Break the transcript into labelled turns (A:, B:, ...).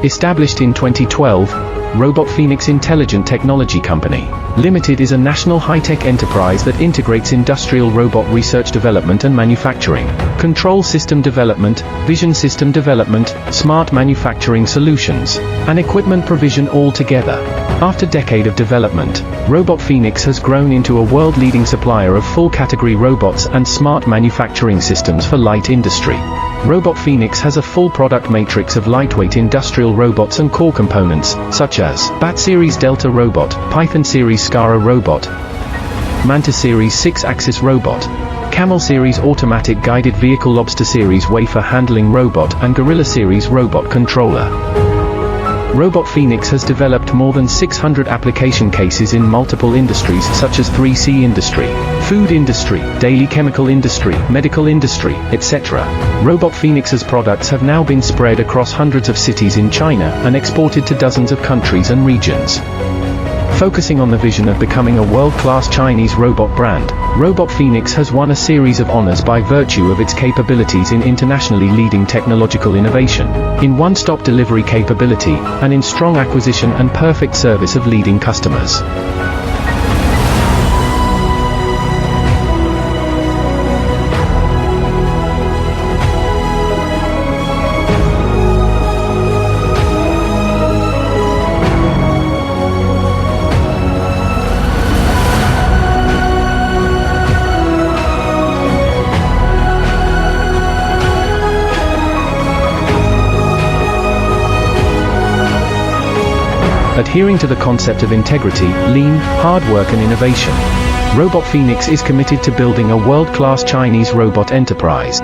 A: Established in 2012, Robotphoenix Intelligent Technology Company Limited is a national high-tech enterprise that integrates industrial robot research development and manufacturing, control system development, vision system development, smart manufacturing solutions, and equipment provision all together. After a decade of development, Robotphoenix has grown into a world-leading supplier of full-category robots and smart manufacturing systems for light industry. Robotphoenix has a full product matrix of lightweight industrial robots and core components, such as Bat Series Delta Robot, Python Series Scara Robot, Manta Series 6-axis Robot, Camel Series Automatic Guided Vehicle, Lobster Series Wafer Handling Robot, and Gorilla Series Robot Controller. Robotphoenix has developed more than 600 application cases in multiple industries such as 3C industry, food industry, daily chemical industry, medical industry, etc. Robotphoenix's products have now been spread across hundreds of cities in China and exported to dozens of countries and regions. Focusing on the vision of becoming a world-class Chinese robot brand, Robotphoenix has won a series of honors by virtue of its capabilities in internationally leading technological innovation, in one-stop delivery capability, and in strong acquisition and perfect service of leading customers. Adhering to the concept of integrity, lean, hard work and innovation, Robotphoenix is committed to building a world-class Chinese robot enterprise